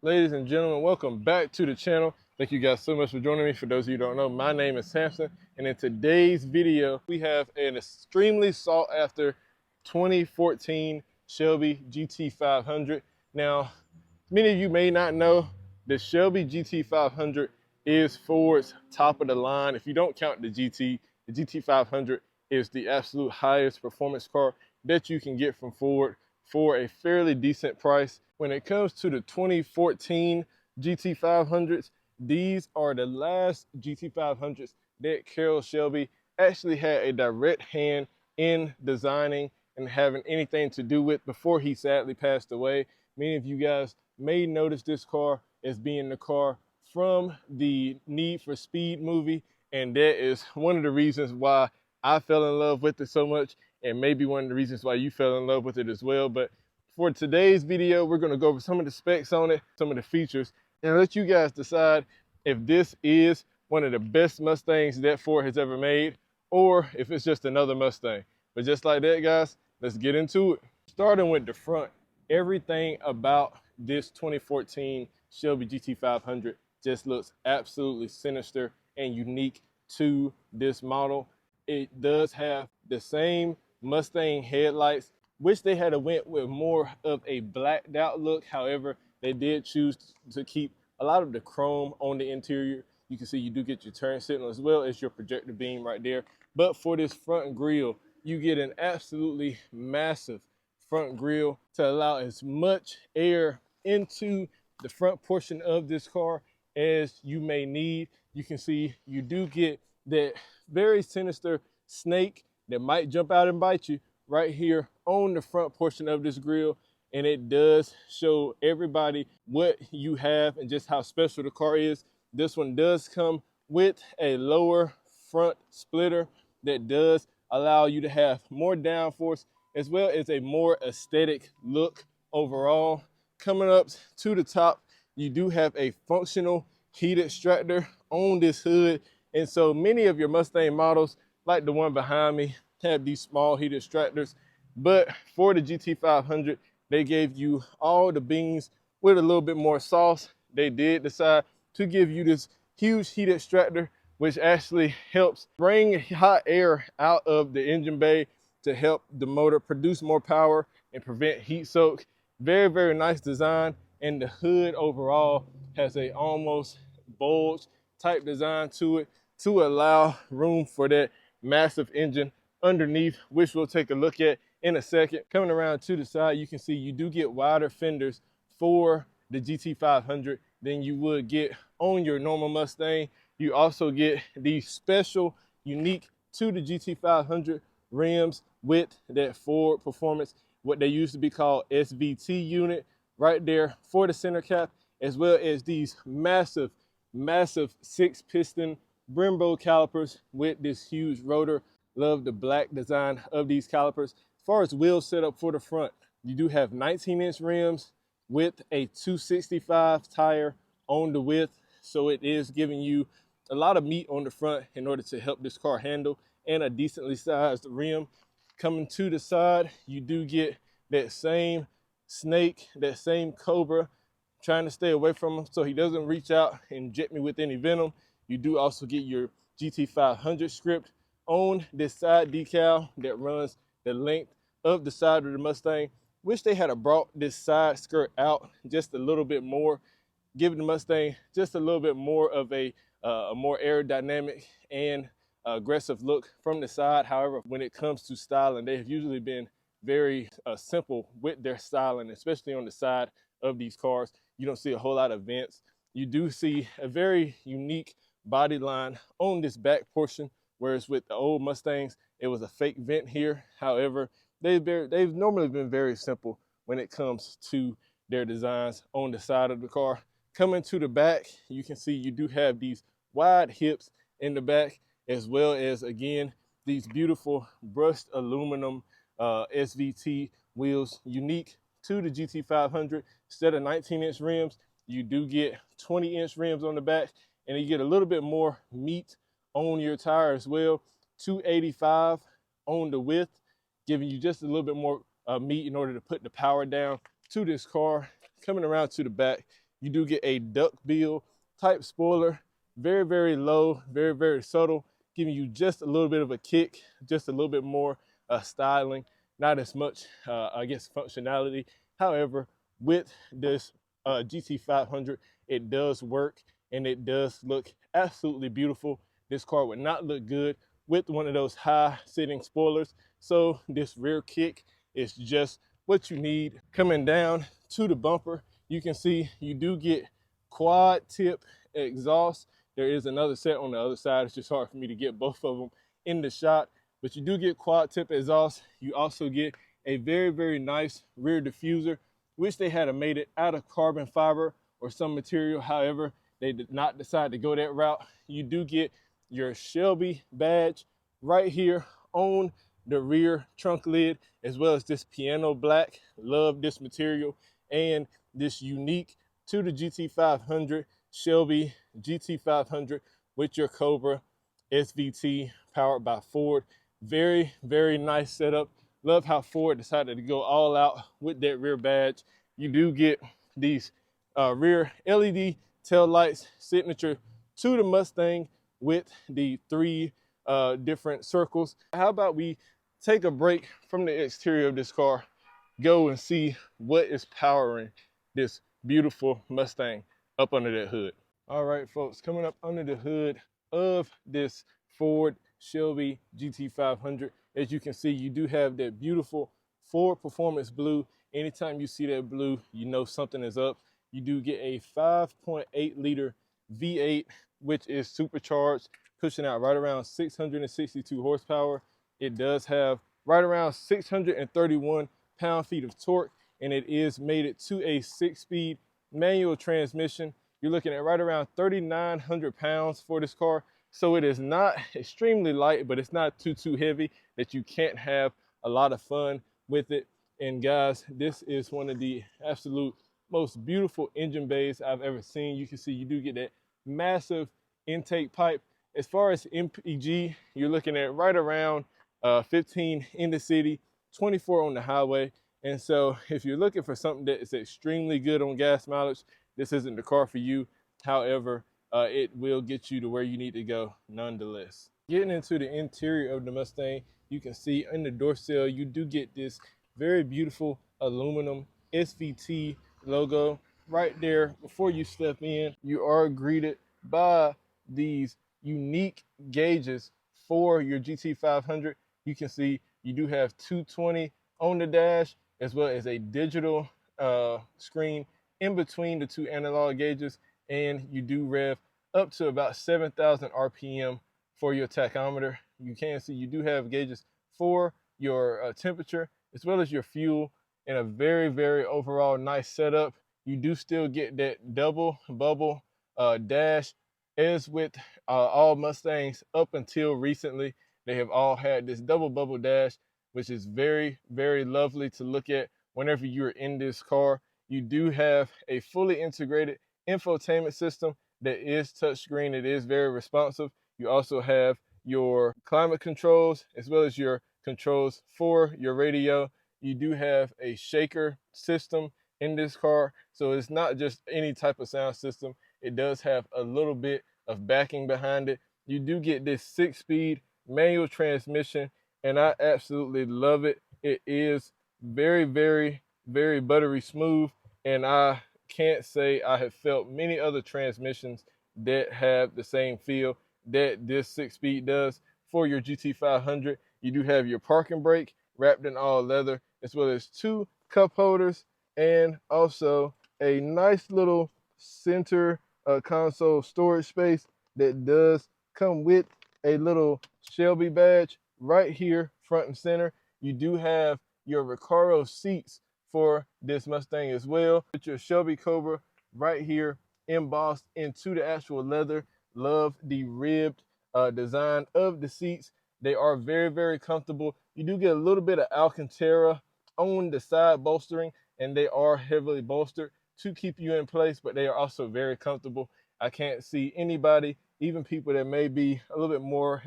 Ladies and gentlemen, welcome back to the channel. Thank you guys so much for joining me. For those of you who don't know, my name is Samson, and in today's video, we have an extremely sought after 2014 Shelby GT500. Now, many of you may not know the Shelby GT500 is Ford's top of the line. If you don't count the GT, the GT500 is the absolute highest performance car that you can get from Ford for a fairly decent price. When it comes to the 2014 GT500s, these are the last GT500s that Carroll Shelby actually had a direct hand in designing and having anything to do with before he sadly passed away. Many of you guys may notice this car as being the car from the Need for Speed movie, and that is one of the reasons why I fell in love with it so much, and maybe one of the reasons why you fell in love with it as well. But for today's video, we're going to go over some of the specs on it, some of the features, and let you guys decide if this is one of the best Mustangs that Ford has ever made, or if it's just another Mustang. But just like that, guys, let's get into it. Starting with the front, everything about this 2014 Shelby GT500 just looks absolutely sinister and unique to this model. It does have the same Mustang headlights. Wish they had went with more of a blacked out look. However, they did choose to keep a lot of the chrome on the interior. You can see you do get your turn signal as well as your projector beam right there. But for this front grille, you get an absolutely massive front grille to allow as much air into the front portion of this car as you may need. You can see you do get that very sinister snake that might jump out and bite you right here on the front portion of this grille, and it does show everybody what you have and just how special the car is. This one does come with a lower front splitter that does allow you to have more downforce as well as a more aesthetic look overall. Coming up to the top, you do have a functional heat extractor on this hood, and so many of your Mustang models, like the one behind me, have these small heat extractors, but for the GT500, they gave you all the beans with a little bit more sauce. They did decide to give you this huge heat extractor, which actually helps bring hot air out of the engine bay to help the motor produce more power and prevent heat soak. Very, very nice design, and the hood overall has a almost bulge type design to it to allow room for that massive engine underneath, which we'll take a look at in a second. Coming around to the side, you can see you do get wider fenders for the GT500 than you would get on your normal Mustang. You also get these special, unique to the GT500 rims with that Ford Performance, what they used to be called SVT unit right there for the center cap, as well as these massive 6-piston Brembo calipers with this huge rotor. Love the black design of these calipers. As far as wheel setup for the front, you do have 19-inch rims with a 265 tire on the width, so it is giving you a lot of meat on the front in order to help this car handle, and a decently sized rim. Coming to the side, you do get that same snake, that same cobra, trying to stay away from him so he doesn't reach out and inject me with any venom. You do also get your GT500 script on this side decal that runs the length of the side of the Mustang. Wish they had brought this side skirt out just a little bit more, giving the Mustang just a little bit more of a more aerodynamic and aggressive look from the side. However, when it comes to styling, they have usually been very simple with their styling, especially on the side of these cars. You don't see a whole lot of vents. You do see a very unique body line on this back portion, whereas with the old Mustangs, it was a fake vent here. However, they've normally been very simple when it comes to their designs on the side of the car. Coming to the back, you can see you do have these wide hips in the back, as well as, again, these beautiful brushed aluminum SVT wheels, unique to the GT500. Instead of 19-inch rims, you do get 20-inch rims on the back, and you get a little bit more meat on your tire as well. 285 on the width, giving you just a little bit more meat in order to put the power down to this car. Coming around to the back, You do get a duckbill type spoiler, very, very low, very, very subtle, giving you just a little bit of a kick, just a little bit more styling, not as much, I guess, functionality. However, with this GT500, it does work and it does look absolutely beautiful. This car would not look good with one of those high sitting spoilers. So this rear kick is just what you need. Coming down to the bumper, you can see you do get quad tip exhaust. There is another set on the other side. It's just hard for me to get both of them in the shot, but you do get quad tip exhaust. You also get a very, very nice rear diffuser. Wish they had made it out of carbon fiber or some material. However, they did not decide to go that route. You do get your Shelby badge right here on the rear trunk lid, as well as this piano black. Love this material and this unique to the GT500 Shelby GT500 with your Cobra SVT powered by Ford. Very, very nice setup. Love how Ford decided to go all out with that rear badge. You do get these rear LED tail lights, signature to the Mustang with the 3 different circles. How about we take a break from the exterior of this car, go and see what is powering this beautiful Mustang up under that hood. All right, folks, coming up under the hood of this Ford Shelby GT500, as you can see, you do have that beautiful Ford Performance Blue. Anytime you see that blue, you know something is up. You do get a 5.8 liter V8, which is supercharged, pushing out right around 662 horsepower. It does have right around 631 pound-feet of torque, and it is mated to a 6-speed manual transmission. You're looking at right around 3,900 pounds for this car. So it is not extremely light, but it's not too heavy that you can't have a lot of fun with it. And guys, this is one of the absolute most beautiful engine bays I've ever seen. You can see you do get that massive intake pipe. As far as MPG, you're looking at right around 15 in the city, 24 on the highway. And so if you're looking for something that is extremely good on gas mileage, this isn't the car for you. However, it will get you to where you need to go nonetheless. Getting into the interior of the Mustang, you can see in the door sill, you do get this very beautiful aluminum SVT logo right there. Before you step in, you are greeted by these unique gauges for your GT500. You can see you do have 220 on the dash, as well as a digital screen in between the 2 analog gauges, and you do rev up to about 7,000 RPM for your tachometer. You can see you do have gauges for your temperature as well as your fuel, in a very, very overall nice setup. You do still get that double bubble dash, as with all Mustangs up until recently. They have all had this double bubble dash, which is very, very lovely to look at whenever you're in this car. You do have a fully integrated infotainment system that is touchscreen. It is very responsive. You also have your climate controls as well as your controls for your radio. You do have a shaker system in this car, so it's not just any type of sound system. It does have a little bit of backing behind it. You do get this 6-speed manual transmission, and I absolutely love it. It is very, very, very buttery smooth, and I can't say I have felt many other transmissions that have the same feel that this 6-speed does. For your GT500, you do have your parking brake wrapped in all leather, as well as 2 cup holders, and also a nice little center console storage space that does come with a little Shelby badge right here front and center. You do have your Recaro seats for this Mustang as well, with your Shelby Cobra right here embossed into the actual leather. Love the ribbed design of the seats. They are very, very comfortable. You do get a little bit of Alcantara on the side bolstering, and they are heavily bolstered to keep you in place, but they are also very comfortable. I can't see anybody, even people that may be a little bit more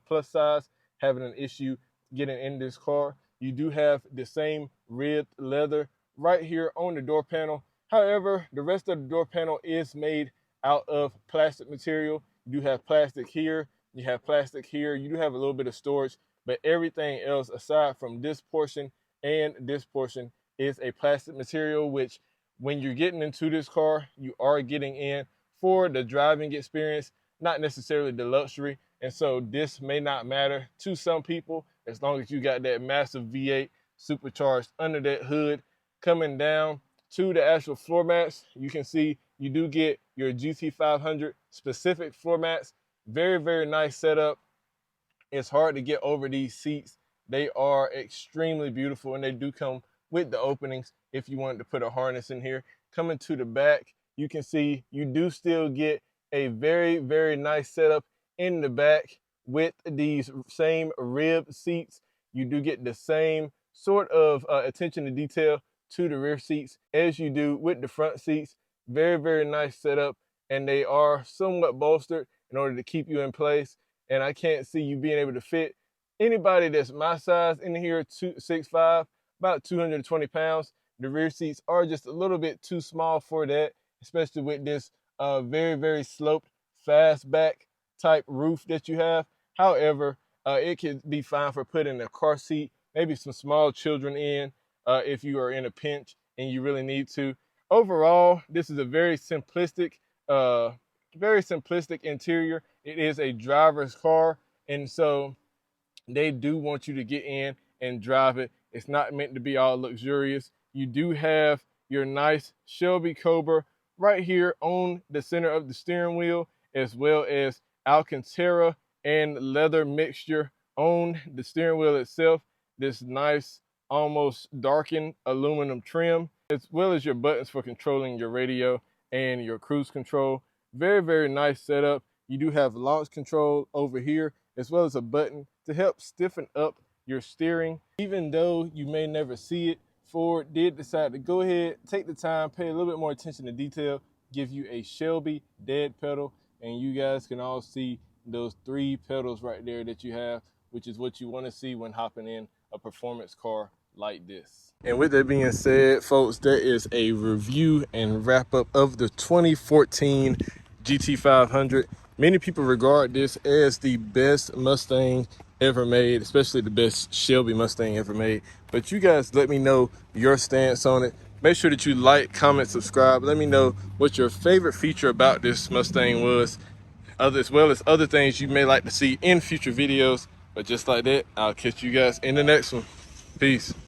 plus size, having an issue getting in this car. You do have the same ribbed leather right here on the door panel, However, the rest of the door panel is made out of plastic material. You do have plastic here, you have plastic here, you do have a little bit of storage, but everything else aside from this portion and this portion is a plastic material, which when you're getting into this car, you are getting in for the driving experience, not necessarily the luxury. And so this may not matter to some people as long as you got that massive V8 supercharged under that hood. Coming down to the actual floor mats, you can see you do get your GT500 specific floor mats. Very, very nice setup. It's hard to get over these seats. They are extremely beautiful, and they do come with the openings if you wanted to put a harness in here. Coming to the back, you can see you do still get a very, very nice setup in the back with these same rib seats. You do get the same sort of attention to detail to the rear seats as you do with the front seats. Very, very nice setup, and they are somewhat bolstered in order to keep you in place. And I can't see you being able to fit anybody that's my size in here, 6'5", about 220 pounds. The rear seats are just a little bit too small for that, especially with this very, very sloped fastback type roof that you have. However, it could be fine for putting a car seat, maybe some small children in if you are in a pinch and you really need to. Overall, this is a very simplistic interior. It is a driver's car, and so they do want you to get in and drive it. It's not meant to be all luxurious. You do have your nice Shelby Cobra right here on the center of the steering wheel, as well as Alcantara and leather mixture on the steering wheel itself. This nice, almost darkened aluminum trim, as well as your buttons for controlling your radio and your cruise control. Very, very nice setup. You do have launch control over here, as well as a button to help stiffen up your steering. Even though you may never see it, Ford did decide to go ahead, take the time, pay a little bit more attention to detail, give you a Shelby dead pedal, and you guys can all see those 3 pedals right there that you have, which is what you want to see when hopping in a performance car like this. And with that being said, folks, that is a review and wrap up of the 2014 GT500. Many people regard this as the best Mustang ever made, especially the best Shelby Mustang ever made. But you guys let me know your stance on it. Make sure that you like, comment, subscribe. Let me know what your favorite feature about this Mustang was, as well as other things you may like to see in future videos. But just like that, I'll catch you guys in the next one. Peace.